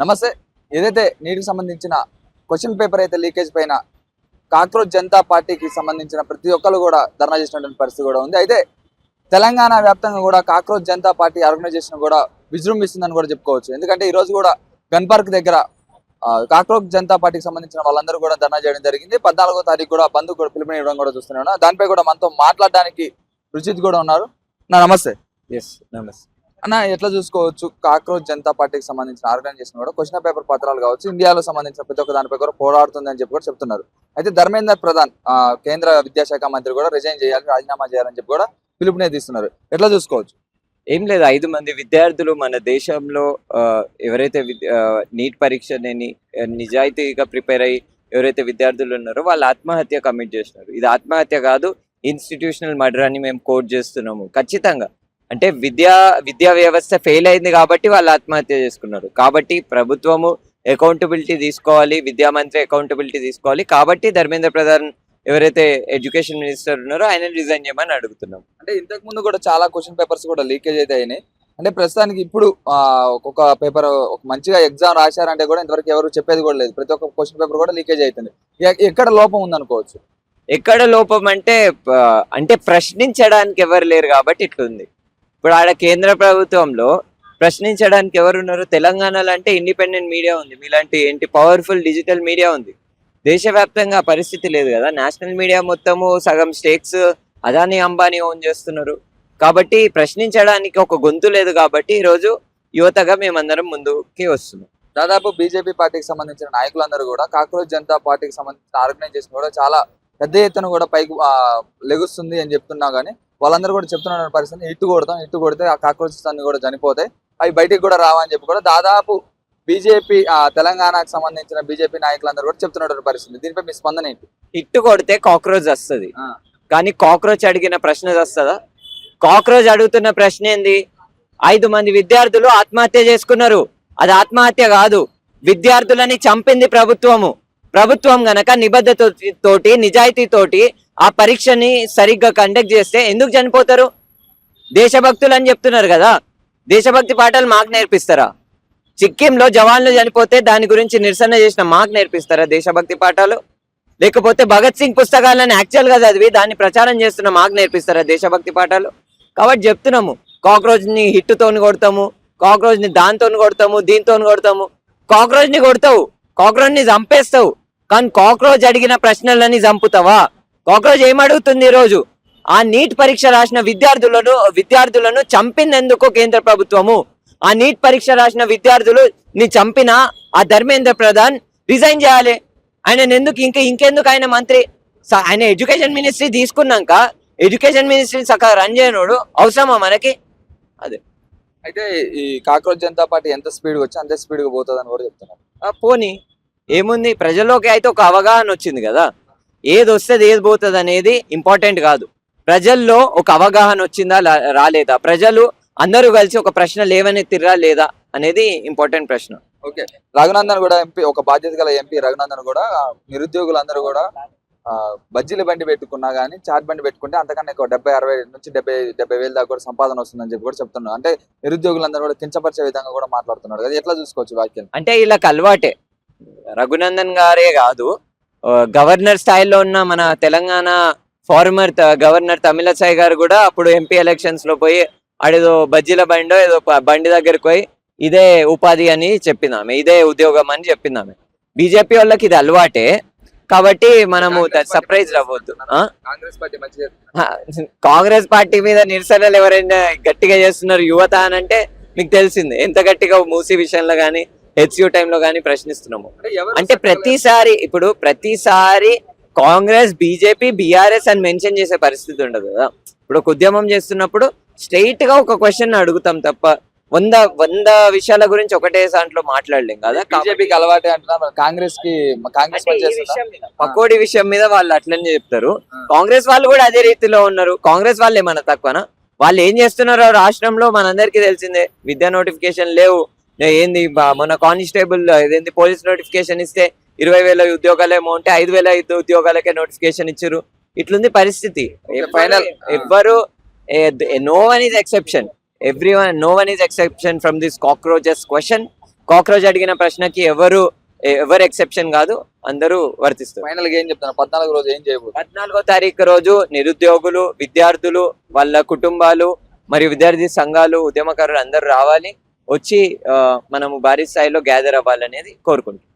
నమస్తే. ఏదైతే నీటికి సంబంధించిన క్వశ్చన్ పేపర్ అయితే లీకేజ్ పైన కాక్రోచ్ జనతా పార్టీకి సంబంధించిన ప్రతి ఒక్కరు కూడా ధర్నా చేసినటువంటి పరిస్థితి కూడా ఉంది. అయితే తెలంగాణ వ్యాప్తంగా కూడా కాక్రోచ్ జనతా పార్టీ ఆర్గనైజేషన్ కూడా విజృంభిస్తుందని కూడా చెప్పుకోవచ్చు. ఎందుకంటే ఈ రోజు కూడా గన్ పార్క్ దగ్గర కాక్రోచ్ జనతా పార్టీకి సంబంధించిన వాళ్ళందరూ కూడా ధర్నా చేయడం జరిగింది. 14వ తారీఖు కూడా బంద్ కూడా పిలుపునివ్వడం కూడా చూస్తూనే ఉన్నా. దానిపై కూడా మనతో మాట్లాడడానికి రుచిత్ కూడా ఉన్నారు. నమస్తే. నమస్తే అన్న, ఎట్లా చూసుకోవచ్చు కాక్రోచ్ జనతా పార్టీకి సంబంధించిన ఆర్గనైజేషన్ కూడా క్వశ్చన్ పేపర్ పత్రాలు కావచ్చు, ఇండియాలో సంబంధించిన ప్రతి ఒక్క దానిపై కూడా పోరాడుతుంది అని చెప్పి కూడా చెప్తున్నారు. అయితే ధర్మేంద్ర ప్రధాన్ కేంద్ర విద్యాశాఖ మంత్రి కూడా రిజైన్ చేయాలి, రాజీనామా చేయాలని చెప్పి కూడా పిలుపునే తీస్తున్నారు. ఎట్లా చూసుకోవచ్చు? ఏం లేదు, 5 మంది విద్యార్థులు మన దేశంలో ఎవరైతే నీట్ పరీక్షని నిజాయితీగా ప్రిపేర్ అయ్యి ఎవరైతే విద్యార్థులు ఉన్నారో వాళ్ళు ఆత్మహత్య కమిట్ చేస్తున్నారు. ఇది ఆత్మహత్య కాదు, ఇన్స్టిట్యూషనల్ మర్డర్ అని మేము కోట్ చేస్తున్నాము. ఖచ్చితంగా అంటే విద్యా వ్యవస్థ ఫెయిల్ అయింది కాబట్టి వాళ్ళు ఆత్మహత్య చేసుకున్నారు. కాబట్టి ప్రభుత్వము అకౌంటబిలిటీ తీసుకోవాలి, విద్యామంత్రి అకౌంటబిలిటీ తీసుకోవాలి. కాబట్టి ధర్మేంద్ర ప్రధాన్ ఎవరైతే ఎడ్యుకేషన్ మినిస్టర్ ఉన్నారో ఆయన రిజైన్ చేయమని అడుగుతున్నాం. అంటే ఇంతకు ముందు కూడా చాలా క్వశ్చన్ పేపర్స్ కూడా లీకేజ్ అయితే అయినాయి. అంటే ప్రస్తుతానికి ఇప్పుడు ఒక్కొక్క పేపర్ ఒక మంచిగా ఎగ్జామ్ రాశారంటే కూడా ఇంతవరకు ఎవరు చెప్పేది కూడా లేదు. ప్రతి ఒక్క క్వశ్చన్ పేపర్ కూడా లీకేజ్ అవుతుంది. ఎక్కడ లోపం ఉందనుకోవచ్చు? ఎక్కడ లోపం అంటే ప్రశ్నించడానికి ఎవరు లేరు కాబట్టి ఇట్లుంది. ఇప్పుడు ఆడ కేంద్ర ప్రభుత్వంలో ప్రశ్నించడానికి ఎవరున్నారు? తెలంగాణలో అంటే ఇండిపెండెంట్ మీడియా ఉంది, మీలాంటి పవర్ఫుల్ డిజిటల్ మీడియా ఉంది. దేశవ్యాప్తంగా పరిస్థితి లేదు కదా. నేషనల్ మీడియా మొత్తము సగం స్టేక్స్ అదానీ అంబానీ ఓన్ చేస్తున్నారు. కాబట్టి ప్రశ్నించడానికి ఒక గొంతు లేదు. కాబట్టి ఈరోజు యువతగా మేమందరం ముందుకి వస్తున్నాం. దాదాపు బీజేపీ పార్టీకి సంబంధించిన నాయకులందరూ కూడా కాక్రోచ్ జనతా పార్టీకి సంబంధించిన ఆర్గనైజేషన్ కూడా చాలా పెద్ద ఎత్తున కూడా పైకి లెగుస్తుంది అని చెప్తున్నా కానీ వాళ్ళందరూ కూడా చెప్తున్న పరిస్థితి ఇట్టు కొడితే ఆ కాక్రోచెస్ అన్ని కూడా చనిపోతాయి, అవి బయటికి కూడా రావని చెప్పి కూడా దాదాపు బీజేపీ తెలంగాణకు సంబంధించిన బీజేపీ నాయకులందరూ కూడా చెప్తున్న పరిస్థితి. దీనిపై మీ స్పందన ఏంటి? ఇట్టు కొడితే కాక్రోచ్ వస్తుంది, కానీ కాక్రోచ్ అడిగిన ప్రశ్న వస్తుందా? కాక్రోచ్ అడుగుతున్న ప్రశ్న ఏంది? 5 మంది విద్యార్థులు ఆత్మహత్య చేసుకున్నారు. అది ఆత్మహత్య కాదు, విద్యార్థులని చంపింది ప్రభుత్వం గనక నిబద్ధతతోటి నిజాయితీతోటి ఆ పరీక్షని సరిగ్గా కండక్ట్ చేస్తే ఎందుకు చనిపోతారు? దేశభక్తులు అని చెప్తున్నారు కదా, దేశభక్తి పాఠాలు మాకు నేర్పిస్తారా? సిక్కింలో జవాన్లు చనిపోతే దాని గురించి నిరసన చేసిన మాకు నేర్పిస్తారా దేశభక్తి పాఠాలు? లేకపోతే భగత్ సింగ్ పుస్తకాలను యాక్చువల్గా చదివి దాన్ని ప్రచారం చేస్తున్న మాకు నేర్పిస్తారా దేశభక్తి పాఠాలు? కాబట్టి చెప్తున్నాము, కాక్రోచ్ని హిట్టుతోని కొడతాము, కాక్రోచ్ని దాంతో కొడతాము, దీంతో కొడతాము. కాక్రోచ్ని కొడతావు, కాక్రోచ్ని చంపేస్తావు, కానీ కాక్రోచ్ అడిగిన ప్రశ్నలని చంపుతావా? కాక్రోచ్ ఏమడుగుతుంది? ఈరోజు ఆ నీట్ పరీక్ష రాసిన విద్యార్థులను చంపిందెందుకు కేంద్ర ప్రభుత్వము? ఆ నీట్ పరీక్ష రాసిన విద్యార్థులు ని చంపిన ఆ ధర్మేంద్ర ప్రధాన్ రిజైన్ చేయాలి. ఆయన ఇంకెందుకు ఆయన మంత్రి? ఆయన ఎడ్యుకేషన్ మినిస్ట్రీ తీసుకున్నాక ఎడ్యుకేషన్ మినిస్ట్రీ సకా రన్ చేయనోడు అవసరమా మనకి? అదే. అయితే ఈ కాక్రోచ్ జనతా పార్టీ ఎంత స్పీడ్ వచ్చి అంతే స్పీడ్ గా పోతుంది అని కూడా చెప్తున్నారు. పోనీ ఏముంది, ప్రజల్లోకి అయితే ఒక అవగాహన వచ్చింది కదా, ఏది వస్తుంది ఏది పోతుంది అనేది ఇంపార్టెంట్ కాదు. ప్రజల్లో ఒక అవగాహన వచ్చిందా రాలేదా, ప్రజలు అందరూ కలిసి ఒక ప్రశ్న లేవనెత్తిరా లేదా అనేది ఇంపార్టెంట్ ప్రశ్న. ఓకే. రఘునందన్ కూడా ఎంపీ, ఒక బాధ్యత గల ఎంపీ రఘునందన్ కూడా నిరుద్యోగులందరూ కూడా బజ్జీల బండి పెట్టుకున్నా కానీ చాట్ బండి పెట్టుకుంటే అంతకన్నా ఎక్కువ 60,000 నుంచి 70,000 దాకా కూడా సంపాదన వస్తుందని చెప్పి కూడా చెప్తున్నారు. అంటే నిరుద్యోగులందరూ కూడా కించపరిచే విధంగా కూడా మాట్లాడుతున్నారు కదా, ఎట్లా చూసుకోవచ్చు వాక్యం? అంటే వీళ్ళకి అలవాటే. రఘునందన్ గారే కాదు, గవర్నర్ స్థాయిలో ఉన్న మన తెలంగాణ ఫార్మర్ గవర్నర్ తమిళసై గారు కూడా అప్పుడు ఎంపీ ఎలక్షన్స్ లో పోయి ఆడేదో బజ్జీల బండో ఏదో బండి దగ్గరికి పోయి ఇదే ఉపాధి అని చెప్పిందామె, ఇదే ఉద్యోగం అని చెప్పిందామె. బీజేపీ వాళ్ళకి ఇది అలవాటే. కాబట్టి మనము సర్ప్రైజ్ అవ్వద్దు. కాంగ్రెస్ పార్టీ మీద నిరసనలు ఎవరైనా గట్టిగా చేస్తున్నారు యువత అని అంటే మీకు తెలిసింది ఎంత గట్టిగా మూసీ విషయంలో కానీ హెచ్యూ టైంలో కానీ ప్రశ్నిస్తున్నాము. అంటే ప్రతిసారి కాంగ్రెస్, బీజేపీ, బీఆర్ఎస్ అని మెన్షన్ చేసే పరిస్థితి ఉండదు కదా. ఇప్పుడు ఒక ఉద్యమం చేస్తున్నప్పుడు స్ట్రైట్ గా ఒక క్వశ్చన్ అడుగుతాం తప్ప 100 విషయాల గురించి ఒకటే దాంట్లో మాట్లాడలేం కదా. బీజేపీకి అలవాటే అంటున్నారు, కాంగ్రెస్ పకోడీ విషయం మీద వాళ్ళు అట్లనే చెప్తారు. కాంగ్రెస్ వాళ్ళు కూడా అదే రీతిలో ఉన్నారు. కాంగ్రెస్ వాళ్ళు ఏమన్నా తక్కువనా? వాళ్ళు ఏం చేస్తున్నారో రాష్ట్రంలో మనందరికీ తెలిసిందే. విద్యా నోటిఫికేషన్ లేవు, ఏంది మొన్న కానిస్టేబుల్ ఇదేంది పోలీస్ నోటిఫికేషన్ ఇస్తే 20,000 ఉద్యోగాలేమో ఉంటే 5,000 ఉద్యోగాలకే నోటిఫికేషన్ ఇచ్చారు. ఇట్లుంది పరిస్థితి. ఫైనల్ ఎవ్వరు no one is exception from this cockroaches question. Cockroach అడిగిన ప్రశ్నకి ఎవరు ఎక్సెప్షన్ కాదు, అందరూ వర్తిస్తారు. ఫైనల్ గా ఏం చెప్తాను, 14 రోజు ఏం చేయబోతుంది? 14వ తారీఖు రోజు నిరుద్యోగులు, విద్యార్థులు, వాళ్ళ కుటుంబాలు మరియు విద్యార్థి సంఘాలు, ఉద్యమకారులు అందరూ రావాలి, వచ్చి మనము భారీ స్థాయిలో గ్యాదర్ అవ్వాలనేది కోరుకుంటున్నాం.